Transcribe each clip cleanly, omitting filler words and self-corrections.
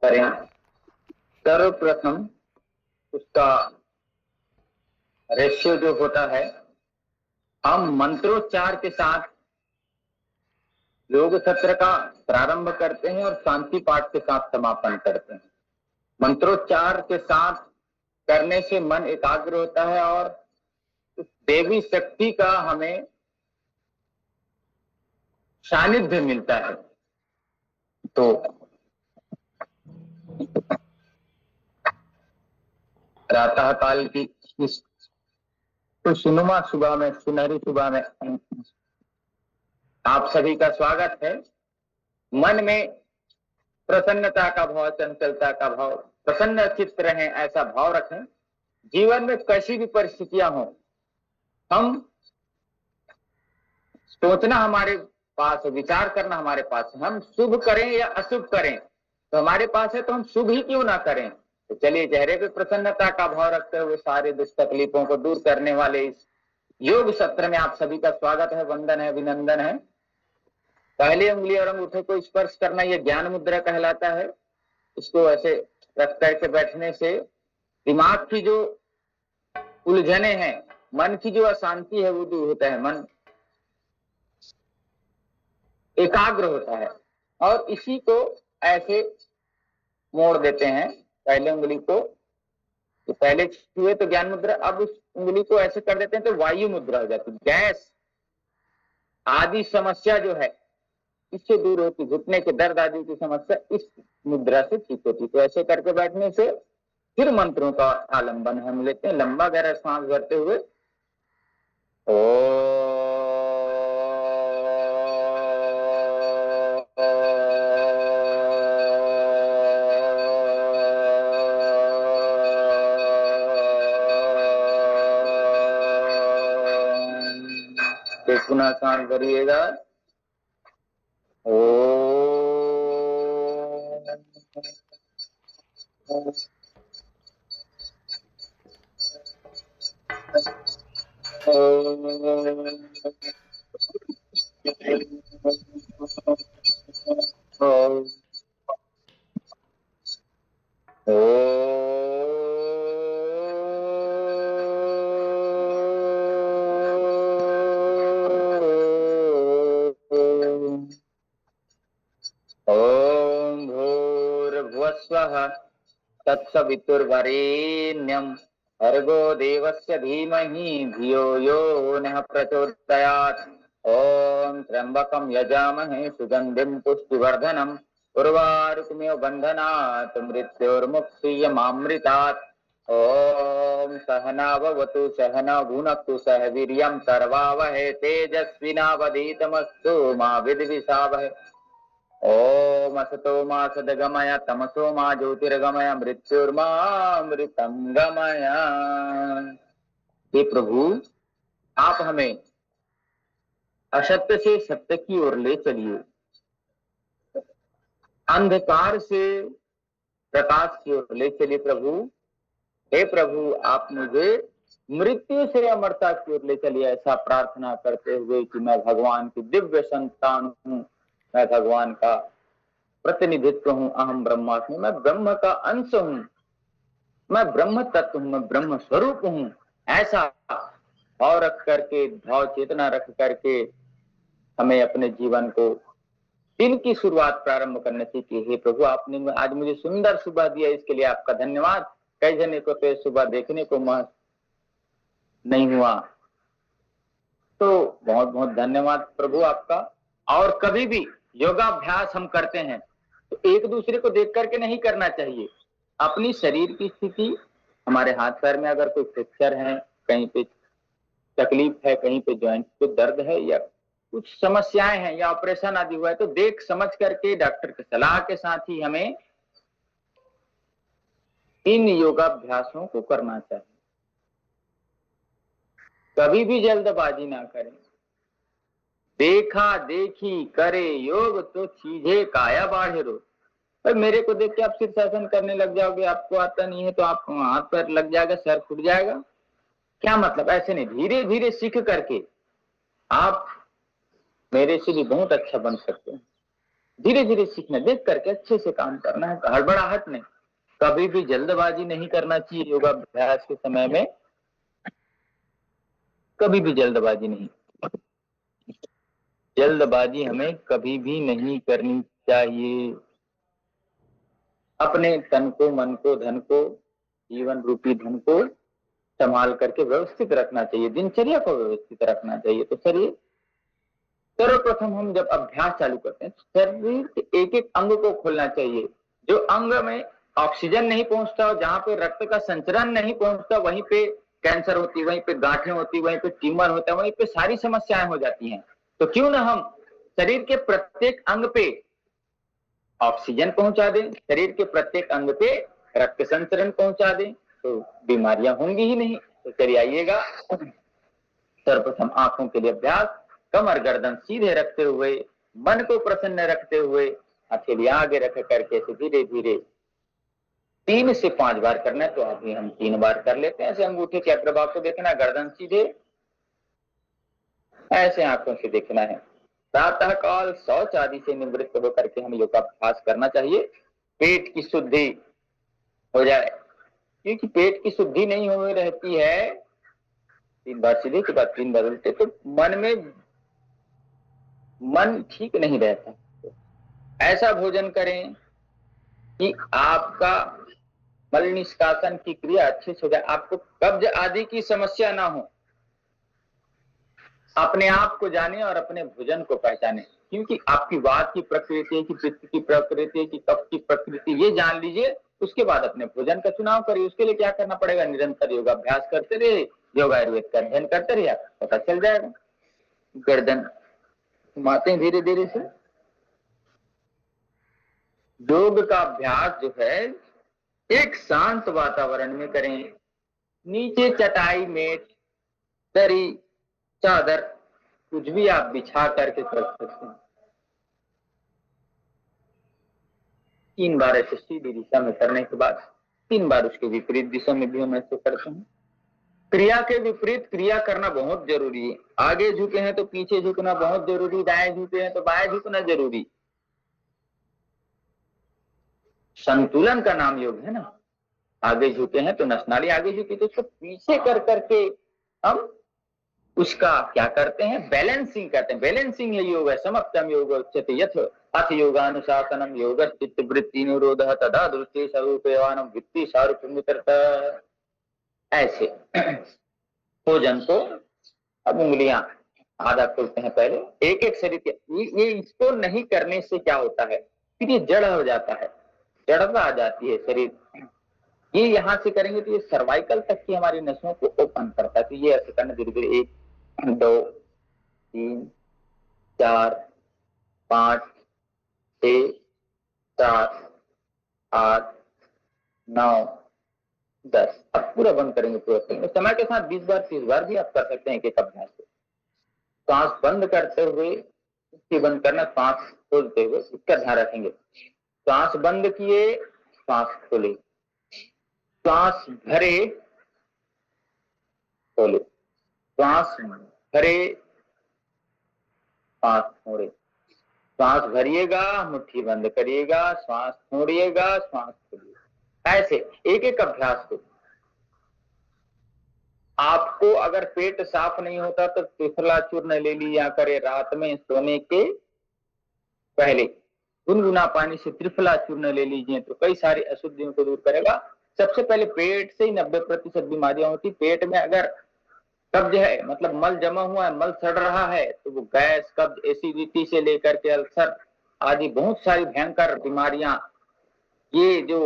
करें। सर्वप्रथम उसका रेशियो जो होता है, हम मंत्रोच्चार के साथ योग सत्र का प्रारंभ करते हैं और शांति पाठ के साथ समापन करते हैं। मंत्रोच्चार के साथ करने से मन एकाग्र होता है और उस देवी शक्ति का हमें सानिध्य मिलता है। तो प्रातः काल की इस खुशनुमा सुबह में, सुनहरी सुबह में आप सभी का स्वागत है। मन में प्रसन्नता का भाव, चंचलता का भाव, प्रसन्न चित्त रहें ऐसा भाव रखें। जीवन में कैसी भी परिस्थितियां हो, हम सोचना हमारे पास है, विचार करना हमारे पास है। हम शुभ करें या अशुभ करें तो हमारे पास है, तो हम शुभ ही क्यों ना करें। तो चलिए, चेहरे पे प्रसन्नता का भाव रखते हुए सारे दुख तकलीफों को दूर करने वाले इस योग सत्र में आप सभी का स्वागत है, वंदन है, अभिनंदन है। पहली उंगली और अंगूठे को स्पर्श करना यह ज्ञान मुद्रा कहलाता है। इसको ऐसे रख करके बैठने से दिमाग की जो उलझने हैं, मन की जो अशांति है वो दूर होता है, मन एकाग्र होता है। और इसी को ऐसे मोड़ देते हैं पहले उंगली को, तो पहले छुए तो ज्ञान मुद्रा, अब उस उंगली को ऐसे कर देते हैं तो वायु मुद्रा हो जाती है। गैस आदि समस्या जो है इससे दूर होती, घुटने के दर्द आदि की समस्या इस मुद्रा से ठीक होती। तो ऐसे करके बैठने से फिर मंत्रों का आलंबन हम लेते हैं, लंबा गहरा सांस भरते हुए। पुनः सांस भरिएगा। तत्सवितुर्वरेण्यं भर्गो देवस्य धीमहि धियो यो नः प्रचोदयात्। ओम त्र्यंबकं यजामहे सुगंधिं पुष्टिवर्धनम् उर्वारुकमिव बन्धनात् मृत्योर्मुक्षीयमामृतात्। ओम सहनाववतु सहनौ भुनक्तु सह वीर्यं करवावहै तेजस्विनावधीतमस्तु मा विद्विषावहै। ओम असतो मा सद्गमय तमसो मा ज्योतिर्गमय मृत्युर्मामृतं गमय। हे प्रभु, आप हमें असत्य से सत्य की ओर ले चलिए, अंधकार से प्रकाश की ओर ले चलिए। प्रभु, हे प्रभु, आप मुझे मृत्यु से अमरता की ओर ले चलिए, ऐसा प्रार्थना करते हुए कि मैं भगवान की दिव्य संतान हूँ, मैं भगवान का प्रतिनिधित्व हूं, अहम ब्रह्मास्मि, मैं ब्रह्म का अंश हूं, मैं ब्रह्म तत्व हूं, मैं ब्रह्म स्वरूप हूं। ऐसा भाव रख करके, भाव चेतना रख करके हमें अपने जीवन को दिन की शुरुआत प्रारंभ करने चाहिए। हे प्रभु, आपने आज मुझे सुंदर सुबह दिया, इसके लिए आपका धन्यवाद। कई जने को तो सुबह देखने को नहीं हुआ, तो बहुत बहुत धन्यवाद प्रभु आपका। और कभी भी योगाभ्यास हम करते हैं तो एक दूसरे को देख करके नहीं करना चाहिए। अपनी शरीर की स्थिति, हमारे हाथ पैर में अगर कोई फ्रैक्चर है, कहीं पे तकलीफ है, कहीं पे ज्वाइंट पे दर्द है या कुछ समस्याएं हैं या ऑपरेशन आदि हुआ है, तो देख समझ करके डॉक्टर की सलाह के साथ ही हमें इन योगाभ्यासों को करना चाहिए। कभी भी जल्दबाजी ना करें। देखा देखी करे योग तो चीजे काया बाढ़े रो। पर मेरे को देख के आप शीर्षासन करने लग जाओगे, आपको आता नहीं है तो आपको हाथ पैर लग जाएगा, सर फूट जाएगा, क्या मतलब? ऐसे नहीं, धीरे धीरे सीख करके आप मेरे से भी बहुत अच्छा बन सकते हैं। धीरे धीरे सीखना, देख करके अच्छे से काम करना है, हड़बड़ाहट नहीं, कभी भी जल्दबाजी नहीं करना चाहिए योगाभ्यास के समय में, कभी भी जल्दबाजी नहीं, जल्दबाजी हमें कभी भी नहीं करनी चाहिए। अपने तन को, मन को, धन को, जीवन रूपी धन को संभाल करके व्यवस्थित रखना चाहिए, दिनचर्या को व्यवस्थित रखना चाहिए। तो चलिए, सर्वप्रथम हम जब अभ्यास चालू करते हैं, शरीर के एक एक अंग को खोलना चाहिए। जो अंग में ऑक्सीजन नहीं पहुंचता, जहां पे रक्त का संचरण नहीं पहुंचता, वहीं पे कैंसर होती, वहीं पे गांठें होती, वहीं पे ट्यूमर होता है, वहीं पे सारी समस्याएं हो जाती हैं। तो क्यों ना हम शरीर के प्रत्येक अंग पे ऑक्सीजन पहुंचा दें, शरीर के प्रत्येक अंग पे रक्त संचरण पहुंचा दें, तो बीमारियां होंगी ही नहीं। तो चलिए आइएगा, सर्वप्रथम आंखों के लिए अभ्यास। कमर गर्दन सीधे रखते हुए, मन को प्रसन्न रखते हुए, हथेली आगे रख करके धीरे धीरे 3 से 5 बार करना है। तो अभी हम 3 बार कर लेते हैं। ऐसे अंगूठे के प्रभाव को देखना, गर्दन सीधे, ऐसे आंखों से देखना है। प्रातः काल शौच आदि से निवृत्त होकर के हम योगाभ्यास करना चाहिए, पेट की शुद्धि हो जाए, क्योंकि पेट की शुद्धि नहीं हो रहती है, 3 बार सीधे के बाद 3 बार उल्टे, तो मन ठीक नहीं रहता। ऐसा भोजन करें कि आपका मल निष्कासन की क्रिया अच्छे से हो जाए, आपको कब्ज आदि की समस्या ना हो। अपने आप को जाने और अपने भोजन को पहचाने, क्योंकि आपकी वात की प्रकृति, की पित्त की प्रकृति, की कफ की प्रकृति, ये जान लीजिए, उसके बाद अपने भोजन का चुनाव करिए। उसके लिए क्या करना पड़ेगा? निरंतर योगाभ्यास करते रहिए, योग आयुर्वेद का अध्ययन करते रहिए, पता चल जाएगा। गर्दन घुमाते हैं धीरे धीरे से। योग का अभ्यास जो है एक शांत वातावरण में करें, नीचे चटाई, मेट, दरी, चादर, कुछ भी आप बिछा करके कर सकते हैं। 3 बार ऐसे सीधी दिशा में करने के बाद 3 बार उसके विपरीत दिशा में भी हम ऐसे करते हैं। क्रिया के विपरीत क्रिया करना बहुत जरूरी है। आगे झुके हैं तो पीछे झुकना बहुत जरूरी, दाएं झुके हैं तो बाएं झुकना जरूरी। संतुलन का नाम योग है ना। आगे झुके हैं तो नसनाली आगे झुकी, तो उसको पीछे कर करके हम उसका क्या करते हैं? बैलेंसिंग करते हैं। बैलेंसिंग है योग है। समप्तम योग उच्यते यथ अथ योगानुशासनम योग चित्त वृत्ति निरोधः तदा दृष्टि स्वरूपवानम वृत्ति सारूप्यमित्रतः। ऐसे भोजन को अब उंगलियां आधा खोलते हैं पहले, एक एक शरीर के। ये इसको नहीं करने से क्या होता है? फिर ये जड़ हो जाता है, जड़ता आ जाती है शरीर। ये यहां से करेंगे तो ये सर्वाइकल तक की हमारी नसों को ओपन करता है। तो ये ऐसे करना धीरे धीरे, 1 2 3 4 5 6 7 8 9 10। अब पूरा बंद करेंगे, पूरा करेंगे। समय के साथ 20 बार 30 बार भी आप कर सकते हैं एक एक अभ्यास से। सांस बंद करते हुए इसकी बंद करना, सांस खोलते हुए इसका ध्यान रखेंगे। सांस बंद किए, सांस खोले, सांस भरे, खोले, सांस भरे, सांस छोड़े, सांस भरिएगा, मुट्ठी बंद करिएगा, सांस छोड़िएगा, सांस खोलिएगा। ऐसे एक एक अभ्यास को। आपको अगर पेट साफ नहीं होता तो त्रिफला चूर्ण ले लिया करे, रात में सोने के पहले गुनगुना पानी से त्रिफला चूर्ण ले लीजिए, तो कई सारी अशुद्धियों को दूर करेगा। सबसे पहले पेट से ही 90% बीमारियां होती। पेट में अगर कब्ज है, मतलब मल जमा हुआ है, मल सड़ रहा है, तो वो गैस, कब्ज, एसिडिटी से लेकर के अल्सर आदि बहुत सारी भयंकर बीमारियां, ये जो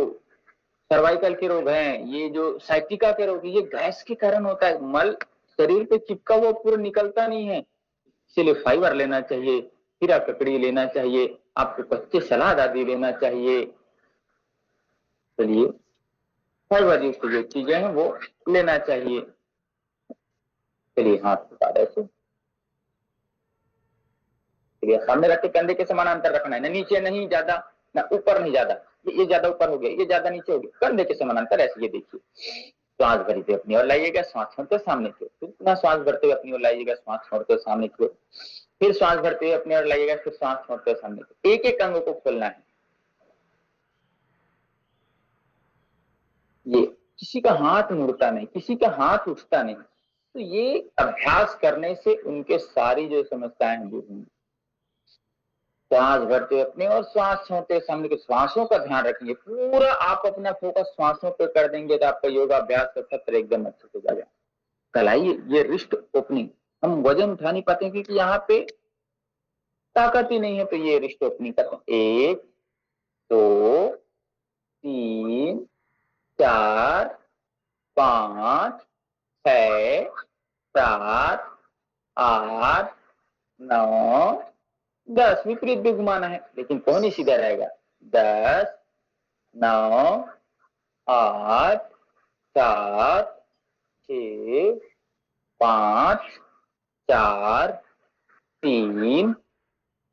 सर्वाइकल के रोग हैं, ये जो साइटिका के रोग, ये गैस के कारण होता है। मल शरीर पे चिपका हुआ पूरा निकलता नहीं है, इसलिए फाइबर लेना चाहिए, हीरा ककड़ी लेना चाहिए, आपको कच्चे सलाद आदि लेना चाहिए। चलिए, फाइबर युक्त जो चीजें हैं वो लेना चाहिए। चलिए, हाथ उठा ऐसे, चलिए सामने रख के कंधे के समानांतर रखना है, ना नीचे नहीं ज्यादा, ना ऊपर नहीं ज्यादा। ये ज्यादा ऊपर हो गया, ये ज्यादा नीचे हो गया, कंधे के समानांतर ऐसे। ये देखिए, श्वास भरते अपनी ओर लाइएगा, श्वास छोड़ते सामने की ओर, इतना श्वास भरते हुए अपनी ओर लाइएगा, श्वास छोड़ते सामने की ओर। फिर श्वास भरते हुए अपने और लगेगा, फिर श्वास छोड़ते हुए सामने। एक एक अंग को खोलना है। ये किसी का हाथ मुड़ता नहीं, किसी का हाथ उठता नहीं। तो ये अभ्यास करने से उनके सारी जो समस्याएं हैं दूर होंगी। श्वास भरते हुए अपने और श्वास छोड़ते सामने के, श्वासों का ध्यान रखेंगे। पूरा आप अपना फोकस श्वासों पे कर देंगे तो आपका योगाभ्यास का सत्र एकदम अच्छे से जाएगा। कल आइए, ये रिस्ट ओपनिंग, हम वजन उठा नहीं पाते क्योंकि यहाँ पे ताकत ही नहीं है। तो ये रिस्ट ओपनिंग करते हैं। 1 2 3 4 5 6 7 8 9 10। विपरीत भी घुमाना है लेकिन कौन ही सीधा रहेगा। 10 9 8 7 6 5 4 3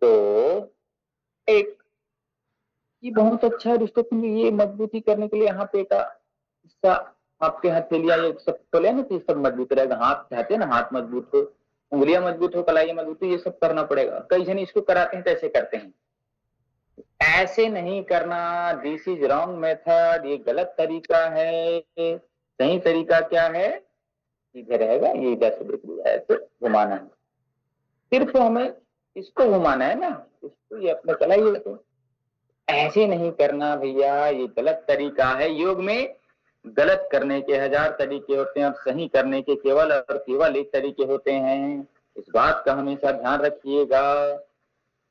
2 1। ये बहुत अच्छा है रिश्ते के लिए। ये मजबूती करने के लिए यहाँ पे का हिस्सा आपके हथेलियां ये सब खोले ना, तो ये सब मजबूत रहेगा। हाथ चाहते हैं ना हाथ मजबूत हो, उंगलियां मजबूत हो, कलाई मजबूत हो, ये सब करना पड़ेगा। कई जन इसको कराते हैं तो ऐसे करते हैं, ऐसे नहीं करना। दिस इज रॉन्ग मेथड, ये गलत तरीका है। सही तरीका क्या है, इधर रहेगा, ये इधर से देख लिया है तो घुमाना है। सिर्फ हमें इसको घुमाना है ना, इसको ये अपने चलाइए। तो ऐसे नहीं करना भैया, ये गलत तरीका है। योग में गलत करने के 1000 तरीके होते हैं और सही करने के केवल और केवल एक तरीके होते हैं। इस बात का हमेशा ध्यान रखिएगा।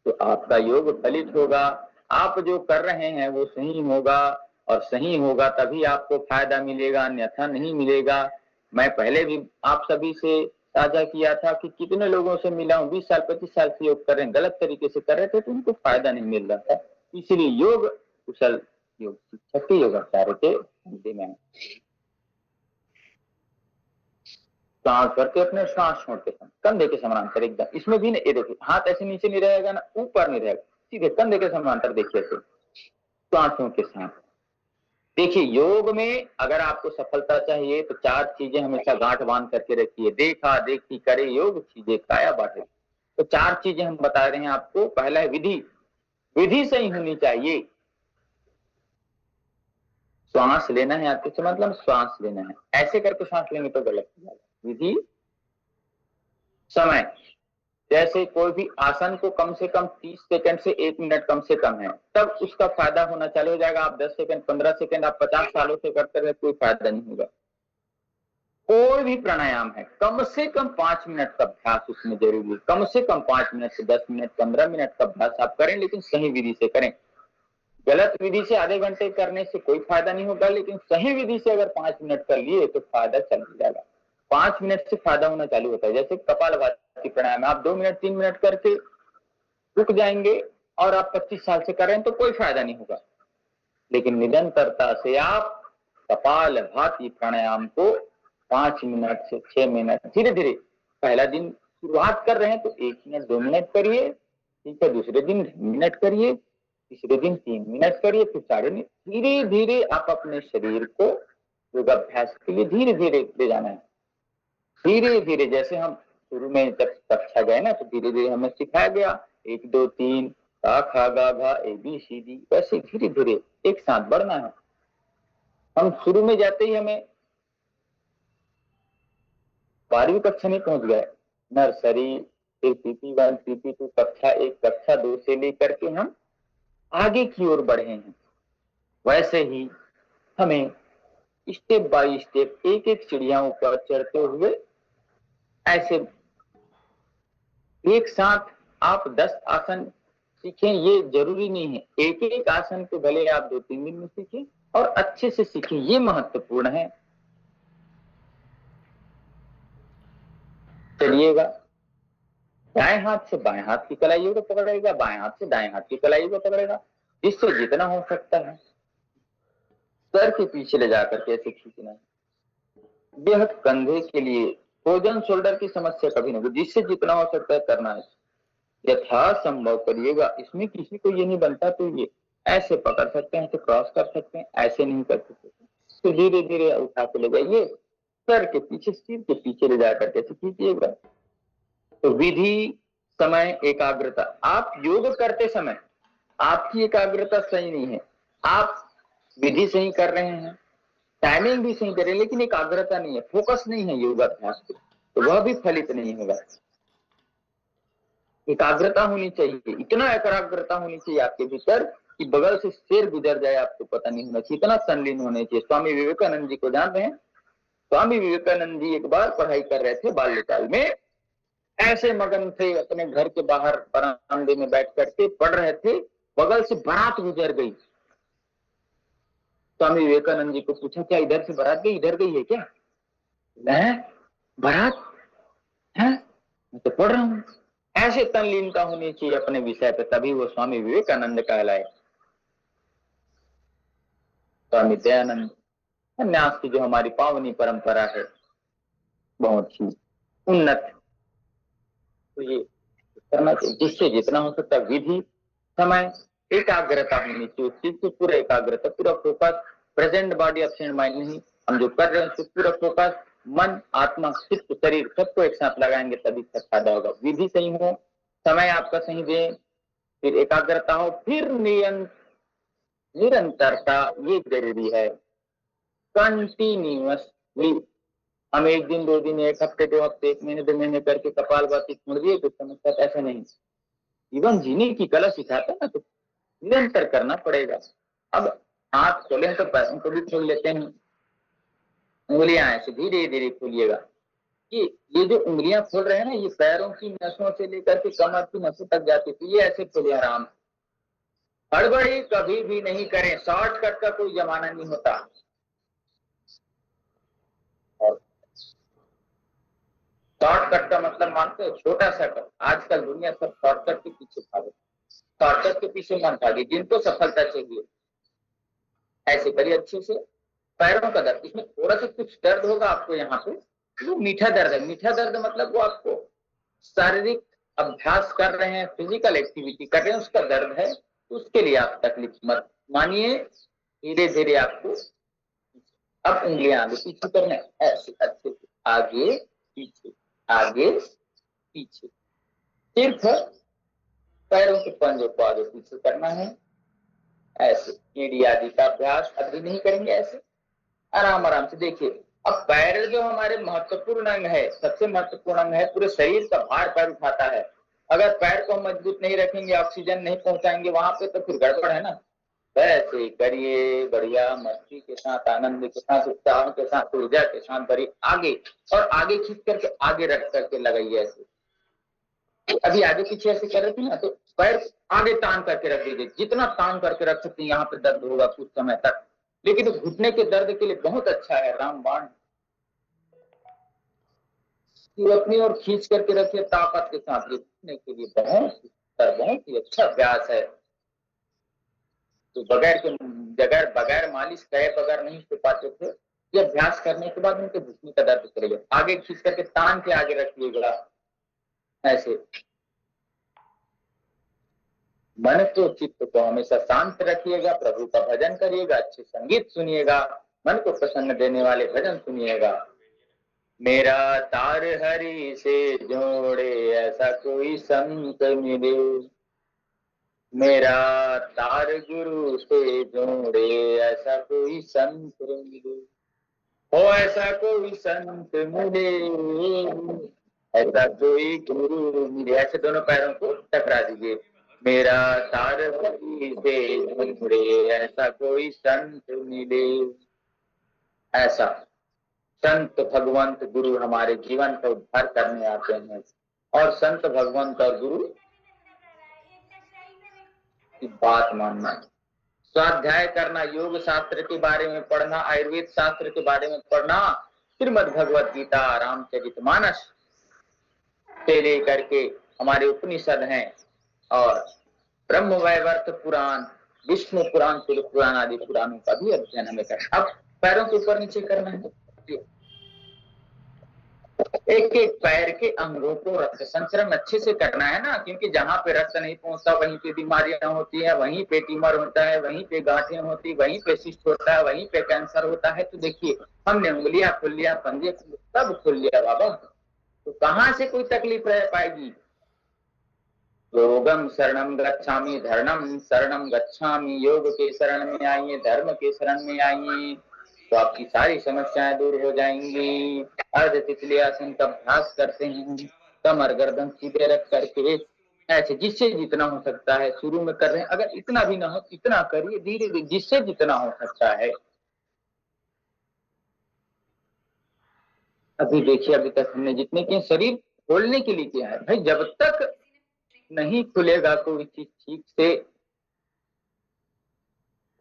तो आपका योग फलित होगा। आप जो कर रहे हैं वो सही होगा, और सही होगा तभी आपको फायदा मिलेगा, अन्यथा नहीं मिलेगा। मैं पहले भी आप सभी से साझा किया था कि कितने लोगों से मिला हूं 20 साल 25 साल से योग कर रहे हैं, गलत तरीके से कर रहे थे तो उनको फायदा नहीं मिल रहा था। इसलिए योग कुशल योग शिक्षक के योगाचार्य के हिंदी में सांस करके अपने श्वास छोड़ते कंधे के समानांतर एकदम। इसमें भी ये देखिए हाथ ऐसे नीचे नहीं रहेगा ना ऊपर नहीं रहेगा, सीधे कंधे के समानांतर देखिए ऐसे श्वासों के साथ। देखिए योग में अगर आपको सफलता चाहिए तो 4 चीजें हमेशा गांठ बांध करके रखिए। देखा देखी करे योग चीजें काया बाटे। तो 4 चीजें हम बता रहे हैं आपको। पहला है विधि, विधि सही होनी चाहिए। श्वास लेना है आपके से मतलब श्वास लेना है, ऐसे करके श्वास लेंगे तो गलत हो जाएगा। विधि, समय, जैसे कोई भी आसन को कम से कम 30 सेकंड से 1 मिनट कम से कम है तब उसका फायदा होना चालू हो जाएगा। आप 10 सेकंड 15 सेकंड आप 50 सालों से करते रहे कोई फायदा नहीं होगा। कोई भी प्राणायाम है कम से कम 5 मिनट का अभ्यास उसमें जरूरी है। कम से कम 5 मिनट से 10 मिनट 15 मिनट का अभ्यास आप करें, लेकिन सही विधि से करें। गलत विधि से आधे घंटे करने से कोई फायदा नहीं होगा, लेकिन सही विधि से अगर 5 मिनट कर लिए तो फायदा चल जाएगा। 5 मिनट से फायदा होना चालू होता है। जैसे कपालभाति प्राणायाम आप 2 मिनट 3 मिनट करके रुक जाएंगे और आप 25 साल से कर रहे हैं तो कोई फायदा नहीं होगा। लेकिन निरंतरता से आप कपालभाति प्राणायाम को 5 मिनट से 6 मिनट धीरे धीरे, पहला दिन शुरुआत कर रहे हैं तो 1 मिनट 2 मिनट करिए, ठीक है, दूसरे दिन मिनट करिए, तीसरे दिन 3 मिनट करिए, फिर 4 मिनट। धीरे धीरे आप अपने शरीर को योगाभ्यास के लिए धीरे धीरे ले जाना है। धीरे धीरे जैसे हम शुरू में जब कक्षा गए ना तो धीरे धीरे हमें सिखाया गया 1 2 3 का खा गा घा ABCD, वैसे धीरे धीरे एक साथ बढ़ना है। हम शुरू में जाते ही हमें 12वीं कक्षा में पहुंच गए, नर्सरी, फिर PP1 PP2 कक्षा 1 कक्षा 2 से लेकर के हम आगे की ओर बढ़े हैं। वैसे ही हमें स्टेप बाय स्टेप एक एक सीढ़ियां ऊपर चढ़ते हुए ऐसे एक साथ आप 10 आसन सीखें ये जरूरी नहीं है। एक एक आसन को भले आप 2-3 दिन में सीखें और अच्छे से सीखें, ये महत्वपूर्ण है। चलिएगा, दाएं हाथ से बाएं हाथ की कलाई को पकड़ेगा, बाएं हाथ से दाएं हाथ की कलाई को पकड़ेगा, जिससे जितना हो सकता है सर के पीछे ले जाकर के ऐसे खींचना है। यह कंधे के लिए फ्रोजन शोल्डर की समस्या कभी नहीं, जिससे जितना हो सकता है करना है, यथासंभव करिएगा। इसमें किसी को ये नहीं बनता तो ये ऐसे पकड़ सकते हैं, तो क्रॉस कर सकते हैं, ऐसे नहीं कर सकते तो धीरे धीरे उठा के ले जाइए, सर के पीछे सिर के पीछे ले जाकर के खींचिएगा। तो विधि, समय एकाग्रता। आप योग करते समय आपकी एकाग्रता सही नहीं है, आप विधि सही कर रहे हैं, टाइमिंग भी सही कर रहे हैं, लेकिन एकाग्रता नहीं है, फोकस नहीं है योगाभ्यास पे, तो वह भी फलित नहीं होगा। एकाग्रता होनी चाहिए, इतना एकाग्रता होनी चाहिए आपके भीतर कि बगल से शेर गुजर जाए आपको पता नहीं होना चाहिए, इतना तल्लीन होने चाहिए। स्वामी विवेकानंद जी को जान रहे हैं? स्वामी विवेकानंद जी एक बार पढ़ाई कर रहे थे बाल्यकाल में, ऐसे मगन थे, अपने घर के बाहर बरामदे में बैठ करके पढ़ रहे थे, बगल से बारात गुजर गई। स्वामी विवेकानंद जी को पूछा, क्या इधर से बारात गई, इधर गई है क्या? नहीं, बारात है, मैं तो पढ़ रहा हूं। ऐसे तल्लीनता होनी चाहिए अपने विषय पे, तभी वो स्वामी विवेकानंद कहलाए। स्वामी दयानंद संन्यास की जो हमारी पावनी परंपरा है, बहुत ही उन्नत, तो ये करना चाहिए, जिससे जितना हो सकता विधि, समय, एकाग्रता होनी चाहिए उस चीज को, पूरा एकाग्रता, पूरा focus, present body absent mind नहीं, हम जो कर रहे हैं उसको पूरा फोकस, मन, आत्मा, चित्त, शरीर सबको एक साथ लगाएंगे तभी तक फायदा होगा। विधि सही हो, समय आपका सही दे, फिर एकाग्रता हो, फिर निरंतरता, ये जरूरी है। कंटिन्यूअसली हम एक दिन, 2 दिन, 1 हफ्ते, 2 हफ्ते, 1 महीने, 2 महीने करके कपालभाति छोड़ दिए कुछ समय तक, ऐसा नहीं। जीवन जीने की कला सिखाता ना, तो निरंतर करना पड़ेगा। अब हाथ खोले तो पैरों को भी खोल लेते हैं, उंगलियां ऐसे धीरे धीरे खोलिएगा। ये जो उंगलियां खोल रहे हैं ना, ये पैरों की नसों से लेकर के कमर की नसों तक जाती थी, ये ऐसे खोले आराम। हड़बड़ी कभी भी नहीं करें, शॉर्टकट का कोई जमाना नहीं होता। शॉर्टकट का मतलब मानते हो, छोटा सा कट। आजकल दुनिया सब शॉर्टकट के पीछे भागे, शॉर्टकट के पीछे मन भागे, जिनको सफलता चाहिए। ऐसे करिए अच्छे से। पैरों का दर्द, इसमें थोड़ा सा कुछ दर्द होगा आपको यहाँ पे, वो मीठा दर्द है। मीठा दर्द मतलब वो आपको शारीरिक अभ्यास कर रहे हैं, फिजिकल एक्टिविटी कर रहे हैं, उसका दर्द है, तो उसके लिए आप तकलीफ मत मानिए, धीरे धीरे आपको। अब उंगलियां आगे पीछे करना है, ऐसे अच्छे से, आगे पीछे, आगे पीछे, सिर्फ पैरों के पंजों को आगे पीछे करना है, ऐसे। एड़ी आदि का अभ्यास अभी नहीं करेंगे, ऐसे आराम आराम से। देखिए, अब पैर जो हमारे महत्वपूर्ण अंग है, सबसे महत्वपूर्ण अंग है, पूरे शरीर का भार पैर उठाता है। अगर पैर को मजबूत नहीं रखेंगे, ऑक्सीजन नहीं पहुंचाएंगे वहां पे, तो फिर गड़बड़ है ना। वैसे करिए, बढ़िया मस्ती के साथ, आनंद के साथ, उत्साह के साथ, ऊर्जा के साथ भरिए आगे, और आगे खींच करके आगे रख करके लगाइए ऐसे। अभी आगे पीछे ऐसे कर रहे थे ना, तो पैर आगे तान करके रख दीजिए, जितना तान करके रख सकते हैं। यहाँ पे दर्द होगा कुछ समय तक, लेकिन घुटने के दर्द के लिए बहुत अच्छा है रामबाण। अपनी ओर खींच करके रखिए ताकत के साथ, घुटने के लिए बहुत ही अच्छा अभ्यास है। तो बगैर मालिश करे बगैर नहीं सो पाते थे, ये अभ्यास करने के बाद उनके घुटने का दर्द करेगा। आगे खींच करके तान के आगे रखिएगा ऐसे। मन को, चित्त को हमेशा शांत रखिएगा, प्रभु का भजन करिएगा, अच्छे संगीत सुनिएगा, मन को प्रसन्न देने वाले भजन सुनिएगा। मेरा तार हरि से जोड़े ऐसा कोई संत मिले, मेरा तार गुरु से जोड़े ऐसा कोई संत मिले, हो ऐसा कोई संत मिले, ऐसा कोई गुरु मिले। ऐसे दोनों पैरों को टकरा दीजिए। मेरा तार हरि से जोड़े ऐसा कोई संत मिले। ऐसा संत भगवंत गुरु हमारे जीवन का उद्धार करने आते हैं, और संत भगवंत और गुरु की बात मानना, स्वाध्याय करना, योग शास्त्र के बारे में पढ़ना, आयुर्वेद शास्त्र के बारे में पढ़ना, श्रीमद् भगवत गीता, रामचरितमानस से लेकर के हमारे उपनिषद हैं, और ब्रह्म वैवर्त पुराण, विष्णु पुराण, शिव पुराण आदि पुराणों का भी अध्ययन हमें करना। अब पैरों के ऊपर नीचे करना है, एक एक पैर के अंगों को रक्त संचरण अच्छे से करना है ना, क्योंकि जहां पे रक्त नहीं पहुंचता वहीं पे बीमारियां होती है, वहीं पे ट्यूमर होता है, वहीं पे गांठें होती, वहीं पे सिस्ट होता है, वहीं पे कैंसर होता है। तो देखिए, हमने उंगलियां खोल लिया, पंजे सब खोल लिया बाबा, तो कहां से कोई तकलीफ रह पाएगी। योगम शरणम गच्छामि, धर्मम शरणम गच्छामि, योग के शरण में आइए, धर्म के शरण में आइए, तो आपकी सारी समस्याएं दूर हो जाएंगी। अर्ध तितली आसन का अभ्यास करते हैं, कमर गर्दन सीधे रख करके, ऐसे जिससे जितना हो सकता है शुरू में कर रहे हैं, अगर इतना भी ना हो इतना करिए, धीरे धीरे जिससे जितना हो सकता है। अभी देखिए, अभी तक हमने जितने किए शरीर खोलने के लिए किया है भाई, जब तक नहीं खुलेगा कोई चीज ठीक से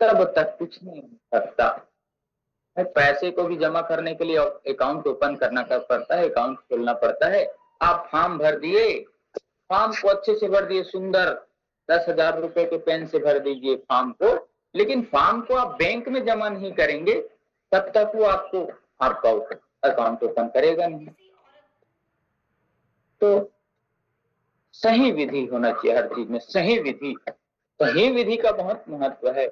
तब तक कुछ नहीं हो सकता। पैसे को भी जमा करने के लिए अकाउंट ओपन करना पड़ता है, अकाउंट खोलना पड़ता है। आप फॉर्म भर दिए, फॉर्म को अच्छे से भर दिए, सुंदर 10,000 रुपए के पेन से भर दीजिए फॉर्म को, लेकिन फॉर्म को आप बैंक में जमा नहीं करेंगे तब तक वो आपका अकाउंट ओपन करेगा नहीं। तो सही विधि होना चाहिए हर चीज में, सही विधि, सही विधि का बहुत महत्व है।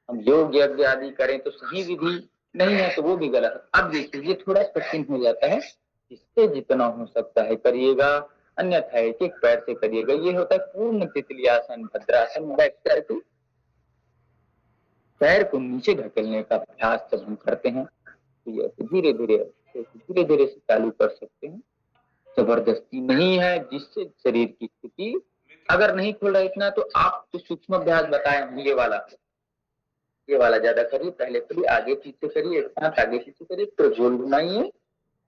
हम योग यज्ञ आदि करें तो सही विधि नहीं है तो वो भी गलत है। अब देखिए ये थोड़ा कठिन हो जाता है, जिससे जितना हो सकता है करिएगा, अन्यथा एक एक पैर से करिएगा। ये होता है पूर्ण तितली आसन, भद्रासन, बैठ करके पैर को नीचे ढकेलने का अभ्यास जब हम करते हैं तो ये धीरे धीरे धीरे धीरे से चालू कर सकते हैं। जबरदस्ती नहीं है, जिससे शरीर की स्थिति अगर नहीं खुल रहा इतना तो आप तो सूक्ष्म अभ्यास बताए हैं, ये वाला ज्यादा करिए, पहले करिए, आगे पीछे करिए, हाथ आगे पीछे करिए, फिर गोल घुमाइए,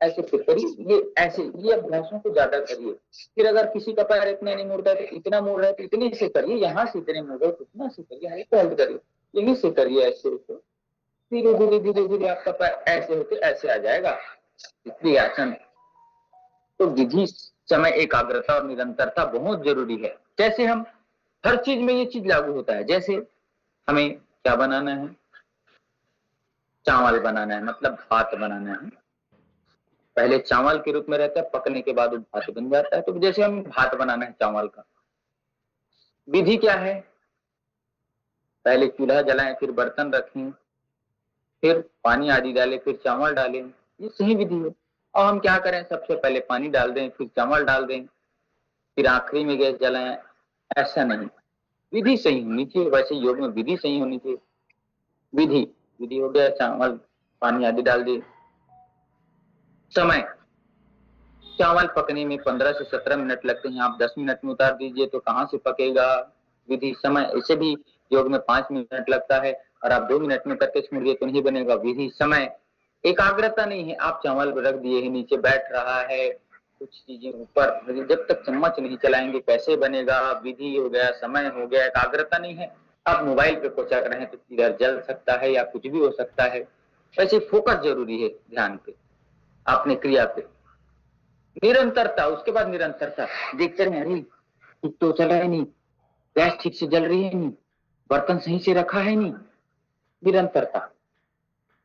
ऐसे फिर करिए, ये ऐसे ये अभ्यासों को ज्यादा करिए। फिर अगर किसी का पैर इतना नहीं मुड़ता है तो इतना मुड़ रहा है तो इतने से करिए, यहाँ से इतने मुड़ रहे तो इतना से करिए, हल्के हल्के करिए, यहीं से करिए, ऐसे तो धीरे धीरे धीरे धीरे आपका पैर ऐसे होते ऐसे आ जाएगा। इसलिए आसन तो विधि, समय, एकाग्रता और निरंतरता बहुत जरूरी है। जैसे हम हर चीज में ये चीज लागू होता है, जैसे हमें क्या बनाना है, चावल बनाना है, मतलब भात बनाना है, पहले चावल के रूप में रहता है, पकने के बाद वो भात बन जाता है। तो जैसे हम भात बनाना है चावल का, विधि क्या है, पहले चूल्हा जलाएं, फिर बर्तन रखें, फिर पानी आदि डालें, फिर चावल डालें, ये सही विधि है। और हम क्या करें, सबसे पहले पानी डाल दें, फिर चावल डाल दें, फिर आखिरी में गैस जलाएं, ऐसा नहीं। विधि सही होनी चाहिए, वैसे योग में विधि सही होनी चाहिए। विधि विधि हो गया, चावल पानी आदि डाल दिए, समय, चावल पकने में 15 से 17 मिनट लगते हैं, आप 10 मिनट में उतार दीजिए तो कहाँ से पकेगा। विधि, समय, ऐसे भी योग में 5 मिनट लगता है और आप 2 मिनट में करके छोड़ दिए तो नहीं बनेगा। विधि, समय, एकाग्रता नहीं है, आप चावल रख दिए है, नीचे बैठ रहा है, कुछ चीजें ऊपर, जब तक चम्मच नहीं चलाएंगे कैसे बनेगा। विधि हो गया, समय हो गया, एकाग्रता नहीं है, आप मोबाइल पे कोचक रहे हैं तो इधर जल सकता है या कुछ भी हो सकता है। वैसे फोकस जरूरी है, ध्यान पे, आपने क्रिया पे, निरंतरता, उसके बाद निरंतरता, देखते रहे, अरे ठीक तो चल रहा है नहीं, गैस ठीक से जल रही है नहीं, बर्तन सही से रखा है नहीं, निरंतरता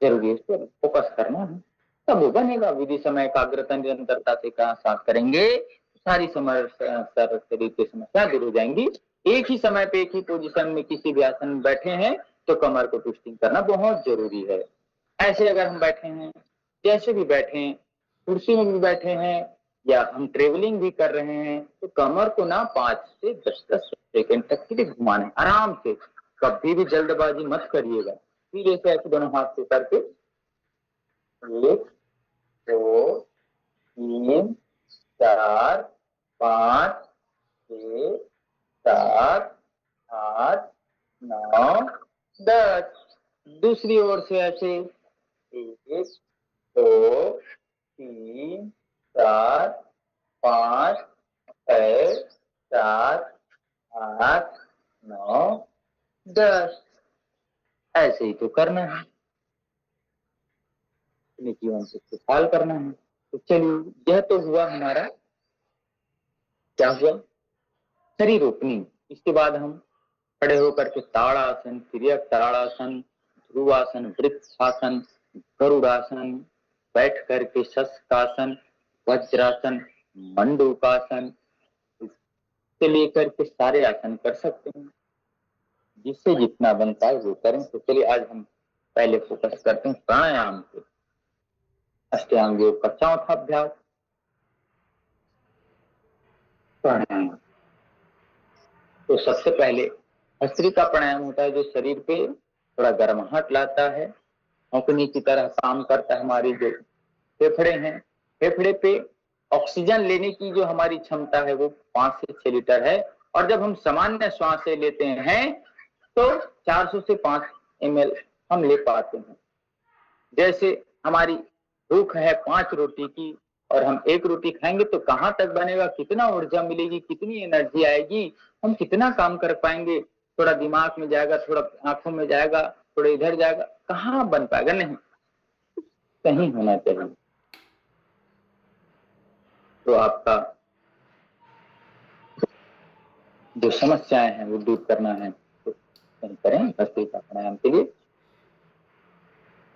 जरूरी है, इस पर फोकस करना है, तब वो बनेगा। विधि, समय, एकाग्रता, निरंतरता से कहा साथ करेंगे, सारी शरीर की समस्या दूर हो जाएंगी। एक ही समय पे एक ही पोजीशन में किसी भी आसन में बैठे हैं तो कमर को ट्विस्टिंग करना बहुत जरूरी है। ऐसे अगर हम बैठे हैं, जैसे भी बैठे हैं, कुर्सी में भी बैठे हैं या हम ट्रेवलिंग भी कर रहे हैं तो कमर को ना 5 से 10 सेकंड तक के लिए घुमाना है आराम से, कभी भी जल्दबाजी मत करिएगा। धीरे से ऐसे दोनों हाथ से करके 1 2 3 4 5 6 7 8 9 10। दूसरी ओर से ऐसे 1 2 3 4 5 6 7 8 9 10, ऐसे ही तो करना है, अपने जीवन से खुशहाल करना है। तो चलिए, यह तो हुआ हमारा, क्या हुआ, शरीर ओपनिंग। इसके बाद हम खड़े होकर के ताड़ासन, तिर्यक ताड़ासन, ध्रुवासन, वृक्षासन, गरुड़ासन, बैठ करके शस्त्रासन, वज्रासन, मंडूकासन, इससे लेकर के सारे आसन कर सकते हैं, जिससे जितना बनता है वो करें। तो चलिए आज हम पहले फोकस करते हैं प्राणायाम पे, अष्टांग योग का चौथा अभ्यास प्राणायाम। तो सबसे पहले भस्त्रिका प्राणायाम होता है जो शरीर पे थोड़ा गर्माहट लाता है, औंकनी की तरह काम करता है। हमारी जो फेफड़े हैं, फेफड़े पे ऑक्सीजन लेने की जो हमारी क्षमता है वो 5 से 6 लीटर है, और जब हम सामान्य श्वास लेते हैं तो 400 से 5 ml हम ले पाते हैं। जैसे हमारी भूख है 5 रोटी की और हम 1 रोटी खाएंगे तो कहाँ तक बनेगा, कितना ऊर्जा मिलेगी, कितनी एनर्जी आएगी, हम कितना काम कर पाएंगे। थोड़ा दिमाग में जाएगा, थोड़ा आंखों में जाएगा, थोड़ा इधर जाएगा, कहाँ बन पाएगा, नहीं, कहीं होना चाहिए। तो आपका जो समस्याएं हैं वो दूर करना है तो करें भस्त्रिका प्राणायाम के लिए।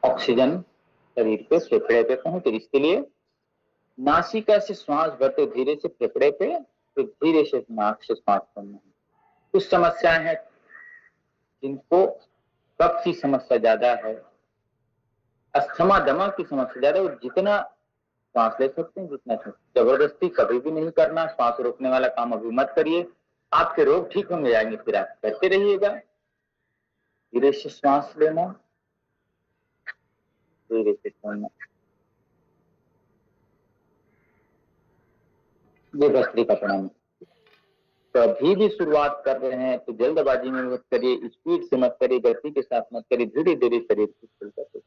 ऑक्सीजन शरीर पे फेफड़े पे पहुंचे, इसके लिए नासिका से श्वास भरते धीरे से फेफड़े पे, फिर धीरे से नाक से श्वास छोड़ना है। कुछ समस्याएं हैं जिनको कफ की समस्या ज्यादा है, अस्थमा दमा की समस्या ज्यादा है, वो जितना श्वास ले सकते हैं जितना जबरदस्ती कभी भी नहीं करना। श्वास रोकने वाला काम अभी मत करिए, आपके रोग ठीक होंगे जाएंगे, फिर आप करते रहिएगा। धीरे से श्वास लेना, धीरे से छोड़ना, ये भस्त्रिका प्राणायाम। कभी भी शुरुआत कर रहे हैं तो जल्दबाजी में मत करिए, स्पीड से मत करिए, गति के साथ मत करिए, धीरे धीरे शरीर को खुलकर करिए।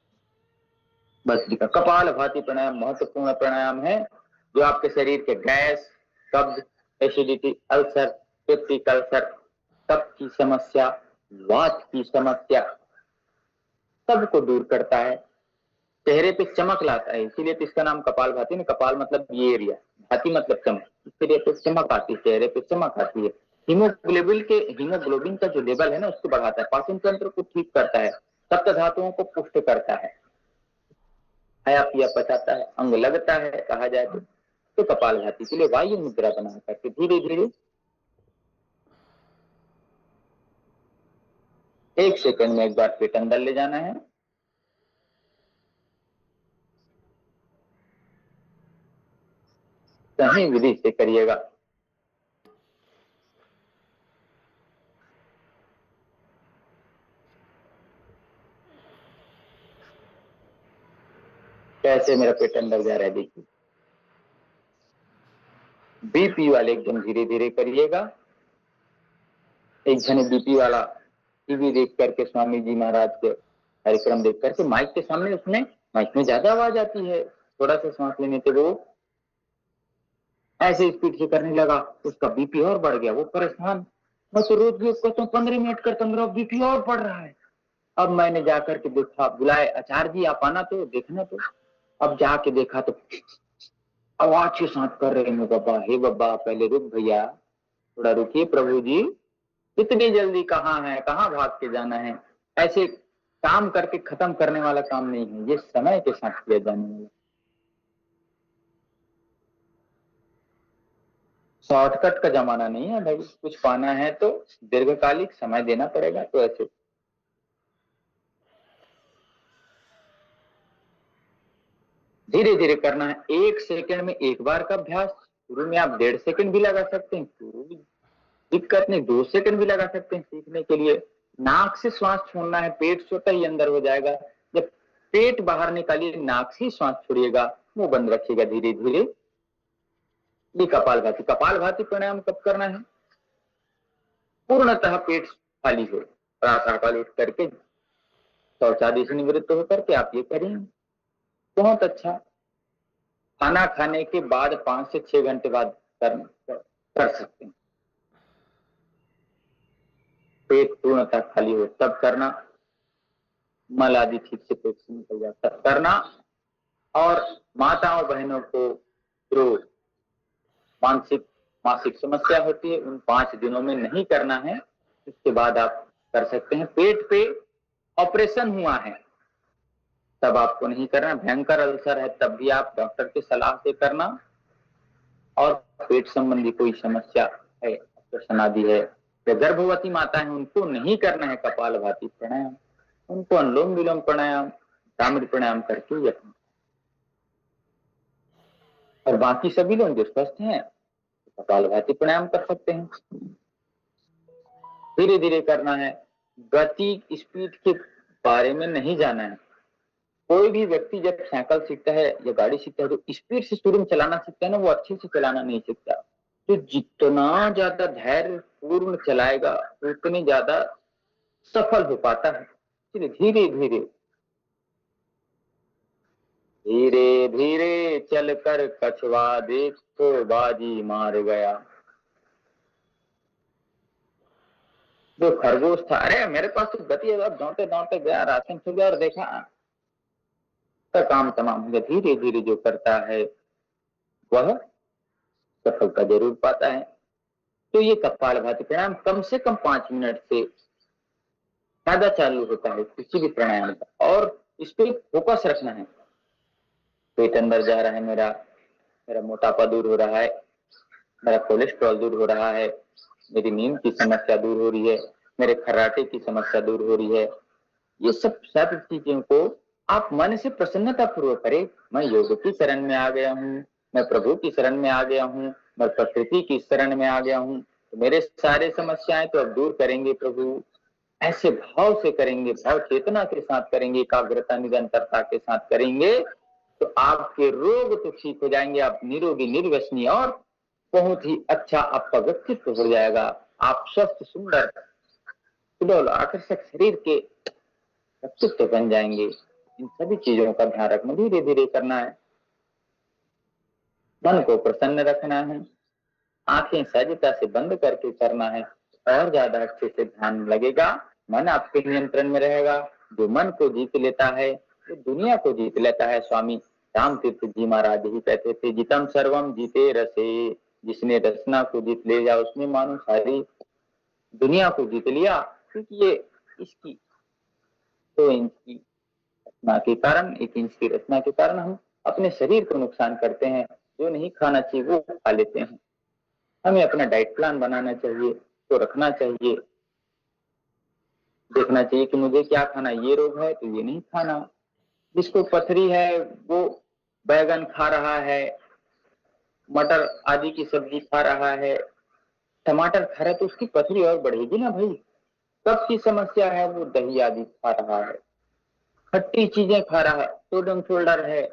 भस्त्रिका कपालभाति प्राणायाम महत्वपूर्ण प्राणायाम है जो आपके शरीर के गैस, कब्ज, एसिडिटी, अल्सर, पेप्टिक अल्सर, कफ की समस्या, वात की समस्या सबको दूर करता है, चेहरे पे चमक लाता है। इसीलिए तो इसका नाम कपालभाति। नहीं, कपाल मतलब ये एरिया, भाती मतलब चमक, इसलिए तो चमक आती है, चेहरे पे चमक आती है। हीमोग्लोबिन का जो लेवल है ना उसको बढ़ाता है, पाचन तंत्र को ठीक करता है, सप्त धातुओं को पुष्ट करता है, खाया पिया पचाता है, अंग लगता है कहा जाए तो कपालभाति के लिए वायु मुद्रा बना करके धीरे धीरे 1 सेकंड में एक बार पेट अंदर ले जाना है, सही विधि से करिएगा। कैसे मेरा पेट अंदर जा रहा है देखिए। बीपी वाले एकदम धीरे धीरे करिएगा। एक जने बीपी वाला टीवी देख करके, स्वामी जी महाराज के कार्यक्रम देख करके माइक के सामने, उसमें माइक में ज्यादा आवाज आती है, थोड़ा सा सांस लेने से वो ऐसे स्पीड से करने लगा, उसका बीपी और बढ़ गया, वो परेशान। मैं तो रोज योग करता हूँ, 15 मिनट करता हूँ, मेरा बीपी और बढ़ रहा है। अब मैंने जाकर के देखा, बुलाए, आचार्य जी आप आना तो देखना। तो अब जाके देखा तो आवाज के साथ कर रहे हैं, बाबा हे बाबा पहले रुक भैया, थोड़ा रुकिए प्रभु जी, इतनी जल्दी कहाँ है, कहाँ भाग के जाना है। ऐसे काम करके खत्म करने वाला काम नहीं है, ये समय के साथ किया जाने वाला। शॉर्टकट का जमाना नहीं है भाई, कुछ पाना है तो दीर्घकालिक समय देना पड़ेगा। तो ऐसे धीरे धीरे करना है। 1 सेकंड में एक बार का अभ्यास, शुरू में आप 1.5 सेकंड भी लगा सकते हैं, कोई दिक्कत नहीं, 2 सेकंड भी लगा सकते हैं सीखने के लिए। नाक से श्वास छोड़ना है, पेट स्वतः ही अंदर हो जाएगा। जब पेट बाहर निकालिए, नाक से श्वास छोड़िएगा, मुंह बंद रखिएगा धीरे धीरे। ये कपालभाति। कपालभाति प्राणायाम कब करना है, पूर्णतः पेट खाली हो, प्रातः काल उठ करके शौचालय से निवृत्त होकर के आप ये करें, बहुत अच्छा। खाना खाने के बाद 5 से 6 घंटे बाद कर सकते हैं, पेट पूर्णतः खाली हो तब करना, मल आदि ठीक से पेट से निकल जाता तब करना। और माताओं बहनों को जो मानसिक मासिक समस्या होती है उन 5 दिनों में नहीं करना है, इसके बाद आप कर सकते हैं। पेट पे ऑपरेशन हुआ है तब आपको नहीं करना, भयंकर अल्सर है तब भी आप डॉक्टर की सलाह से करना, और पेट संबंधी कोई समस्या है, ऑपरेशन आदि है, या गर्भवती माता है, उनको नहीं करना है कपालभाति प्राणायाम, उनको अनुलोम विलोम प्राणायाम, भ्रामरी प्राणायाम करके यत्न। और बाकी सभी लोग जो स्वस्थ हैं कपालभाति प्राणायाम कर सकते हैं। धीरे धीरे करना है, गति स्पीड के बारे में नहीं जाना है। कोई भी व्यक्ति जब साइकिल सीखता है या गाड़ी सीखता है तो स्पीड से शुरू में चलाना सीखता है ना, वो अच्छे से चलाना नहीं सीखता। तो जितना ज्यादा धैर्य पूर्ण चलाएगा उतनी ज्यादा सफल हो पाता है। इसलिए धीरे धीरे धीरे धीरे चलकर कछुआ देख तो बाजी मार गया। जो खरगोश था, अरे मेरे पास तो गति है, दौड़ते दौड़ते गया, रास्ते में छूट गया और देखा का काम तमाम हो गया। धीरे धीरे जो करता है वह सफलता जरूर पाता है। तो ये कपालभाति प्राणायाम कम से कम 5 मिनट से ज्यादा चालू होता है किसी भी प्राणायाम का, और इस पे फोकस रखना है। पेट अंदर जा रहा है, मेरा मोटापा दूर हो रहा है, मेरा कोलेस्ट्रॉल दूर हो रहा है, मेरी नींद की समस्या दूर हो रही है, मेरे खर्राटे की समस्या दूर हो रही है। ये सब चीजों को आप मन से प्रसन्नता पूर्वक करें। मैं योग की शरण में आ गया हूँ, मैं प्रभु की शरण में आ गया हूँ, मैं प्रकृति की शरण में आ गया हूँ, तो मेरे सारे समस्याएं तो अब दूर करेंगे प्रभु। ऐसे भाव से करेंगे, भाव चेतना के साथ करेंगे, एकाग्रता निरंतरता के साथ करेंगे तो आपके रोग तो ठीक हो जाएंगे, आप निरोगी निर्व्यसनी और बहुत ही अच्छा आपका व्यक्तित्व हो जाएगा। आप स्वस्थ सुंदर सुडौल आकर्षक शरीर के व्यक्तित्व बन जाएंगे। इन सभी चीजों का ध्यान रखना, धीरे धीरे करना है, मन को प्रसन्न रखना है, आंखें सहजता से बंद करके करना है, और ज्यादा अच्छे से ध्यान लगेगा, मन आपके नियंत्रण में रहेगा। जो मन को जीत लेता है वो दुनिया को जीत लेता है। स्वामी राम तीर्थ जी महाराज ही कहते थे, जितम सर्वम जीते रसे, जिसने रचना को जीत लिया उसने मानो सारी दुनिया को जीत लिया। क्योंकि ये इसकी 2 इंच की रचना के कारण, 1 इंच की रचना के कारण हम अपने शरीर को नुकसान करते हैं, जो नहीं खाना चाहिए वो खा लेते हैं। हमें अपना डाइट प्लान बनाना चाहिए, तो रखना चाहिए, देखना चाहिए कि मुझे क्या खाना, ये रोग है तो ये नहीं खाना। जिसको पथरी है वो बैगन खा रहा है, मटर आदि की सब्जी खा रहा है, टमाटर खा रहा है, तो उसकी पथरी और बढ़ेगी ना भाई। कब की समस्या है, वो दही आदि खा रहा है, खट्टी चीजें खा रहा है, सोडियम शोल्डर है,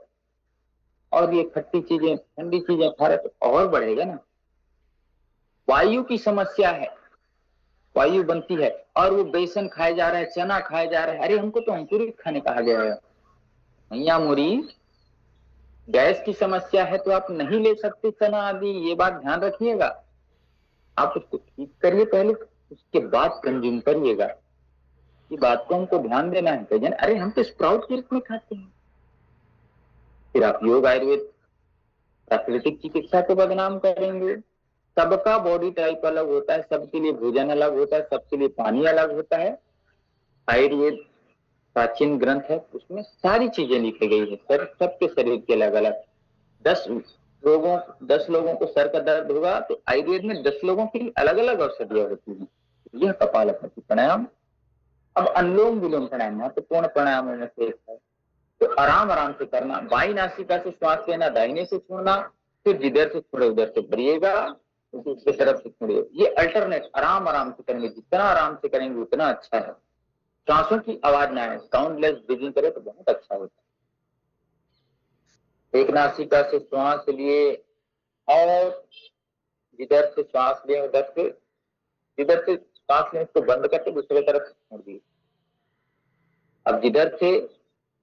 और ये खट्टी चीजें ठंडी चीजें खा रहा है तो और बढ़ेगा ना। वायु की समस्या है, वायु बनती है और वो बेसन खाए जा रहा है, चना खाए जा रहा है। अरे हमको तो अंकुरित खाने कहा गया है। मैया मुरी, गैस की समस्या है तो आप नहीं ले सकते चना आदि, ये बात ध्यान रखिएगा। आप उसको ठीक करिए पहले, उसके बाद कंज्यूम करिएगा। ये बात को हमको ध्यान देना है। तो अरे हम तो स्प्राउट के रूप में खाते हैं, फिर आप योग आयुर्वेद प्राकृतिक चिकित्सा को बदनाम करेंगे। सबका बॉडी टाइप अलग होता है, सबके लिए भोजन अलग होता है, सबके लिए पानी अलग होता है। आयुर्वेद प्राचीन ग्रंथ है, उसमें सारी चीजें लिखी गई है, सर सबके शरीर के अलग अलग। 10 लोगों को सर का दर्द होगा तो आयुर्वेद में 10 लोगों के लिए अलग अलग औषधियां होती हैं। यह कपालभाति प्राणायाम। अब अनुलोम विलोम प्राणायाम महत्वपूर्ण प्राणायामों में से एक है। तो आराम आराम से करना, बाई नासिका से श्वास लेना, दाहिने से छोड़ना, फिर जिधर से छोड़े उधर से भरिएगा, दूसरी तरफ से छोड़िए। ये अल्टरनेट आराम आराम से करेंगे, जितना आराम से करेंगे उतना अच्छा है। सांसों की आवाज ना आए, साउंडलेस ब्रीदिंग करे तो बहुत अच्छा होता है। एक नासिका से श्वास लिए और जिधर से श्वास लिए उधर से, जिधर से श्वास लें उसको बंद करके दूसरी तरफ छोड़ दिए। अब जिधर से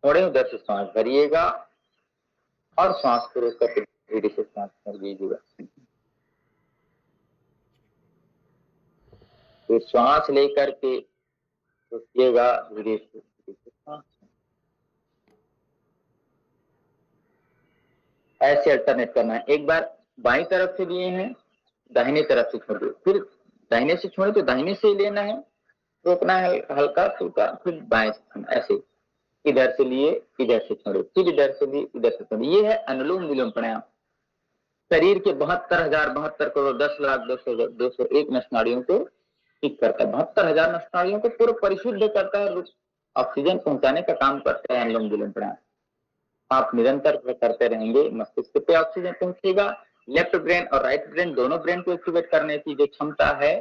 छोड़े उधर से श्वास भरिएगा और श्वास को रोक करके धीरे से श्वास छोड़ दीजिएगा। फिर श्वास लेकर के रुकिएगा, धीरे से श्वास। ऐसे अल्टरनेट करना है। एक बार बाई तरफ से लिए हैं, दाहिने तरफ से छोड़ दो, फिर दाहिने से छोड़े तो दाहिने से ही लेना है, रोकना है हल्का फुल्का, फिर बाएं से, ऐसे इधर से लिए इधर से छोड़े, फिर इधर से लिए इधर से छोड़े। ये है अनुलोम विलोम प्राणायाम। शरीर के 72,000 72 करोड़ 10 लाख 201 नस नाड़ियों को ठीक करता है। 72,000 नस नाड़ियों को पूरा परिशुद्ध करता है, ऑक्सीजन पहुंचाने का काम करता है अनुलोम विलोम प्राणायाम। आप निरंतर करते रहेंगे, मस्तिष्क पे ऑक्सीजन पहुंचेगा। लेफ्ट ब्रेन और राइट ब्रेन, दोनों ब्रेन को एक्टिवेट करने की जो क्षमता है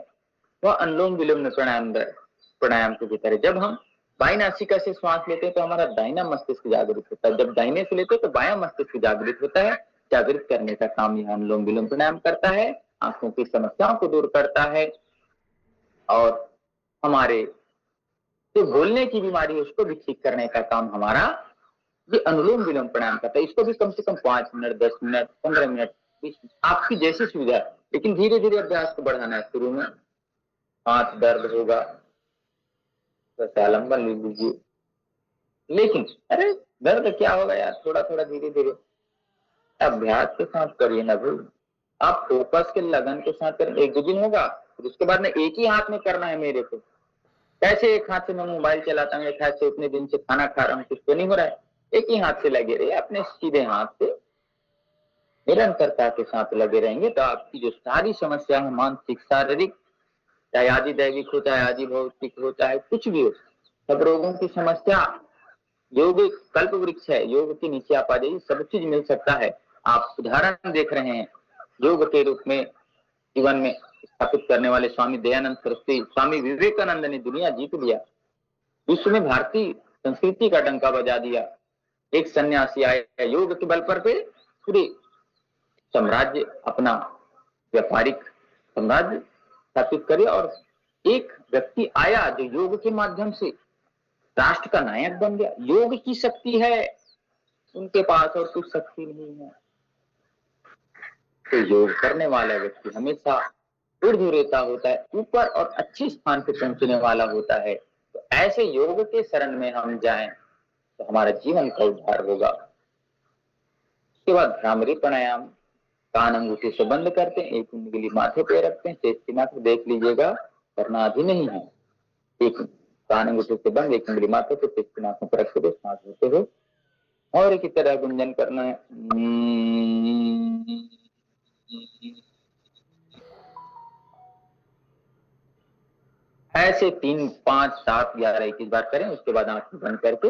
वह अनुलोम विलोम प्राणायाम के भीतर है। जब हम बाईं नासिका से श्वास लेते हैं तो हमारा दाहिना मस्तिष्क जागृत होता है, जब दाहिने से लेते हैं तो बायां मस्तिष्क जागृत होता है। जागृत करने का काम यह अनुलोम विलोम प्राणायाम करता है, आंखों की समस्याओं को दूर करता है और हमारे जो बोलने की बीमारी है उसको भी ठीक करने का काम हमारा ये अनुलोम विलोम प्राणायाम करता है। इसको भी कम से कम 5 मिनट, 10 मिनट, 15 मिनट, 20 आपकी जैसी सुविधा है, लेकिन धीरे धीरे अभ्यास को बढ़ाना है। शुरू में हाथ दर्द होगा, वैसे आलम्बन ले लीजिए, लेकिन अरे दर्द क्या होगा यार, थोड़ा थोड़ा धीरे धीरे अभ्यास के साथ करिए ना भाई। आप फोकस के लगन के साथ करें, 1-2 दिन होगा, फिर उसके बाद में एक ही हाथ में करना है मेरे को। कैसे एक हाथ से मैं मोबाइल चलाता हूँ, एक हाथ से इतने दिन से खाना खा रहा हूँ, कुछ तो नहीं हो रहा है। एक ही हाथ से लगे रहिए, अपने सीधे हाथ से निरंतरता के साथ लगे रहेंगे तो आपकी जो सारी समस्या है, मानसिक, शारीरिक, चाहे आदि दैविक हो, चाहे आदि भौतिक हो, चाहे कुछ भी हो, सब रोगों की समस्या योग एक कल्प वृक्ष है, योग के नीचे आप आ जाइए, सब चीज मिल सकता है। आप उदाहरण देख रहे हैं योग के रूप में जीवन में स्थापित करने वाले स्वामी दयानंद सरस्वती, स्वामी विवेकानंद ने दुनिया जीत लिया, विश्व में भारतीय संस्कृति का डंका बजा दिया। एक सन्यासी आया योग के बल पर पे पूरे साम्राज्य, अपना व्यापारिक साम्राज्य स्थापित करे, और एक व्यक्ति आया जो योग के माध्यम से राष्ट्र का नायक बन गया। योग की शक्ति है, उनके पास और कुछ शक्ति नहीं है। तो योग करने वाला व्यक्ति हमेशा ऊर्ध्वरेता होता है, ऊपर और अच्छे स्थान पर पहुंचने वाला होता है। तो ऐसे योग के शरण में हम जाएं तो हमारा जीवन का उद्धार होगा। उसके बाद भ्रामरी प्राणायाम, कान अंगूठे से बंद करते हैं, एक उंगली माथे पे रखते हैं, चेष्टि मात्र देख लीजिएगा, करना अभी नहीं है। एक कान अंगूठे से बंद, एक उंगली माथे पे, चेष्टि नाकों पर रखते हुए सांस लेते हुए और की तरह गुंजन करना है। ऐसे 3, 5, 7, 11, 21 बार करें। उसके बाद आंखें बंद करके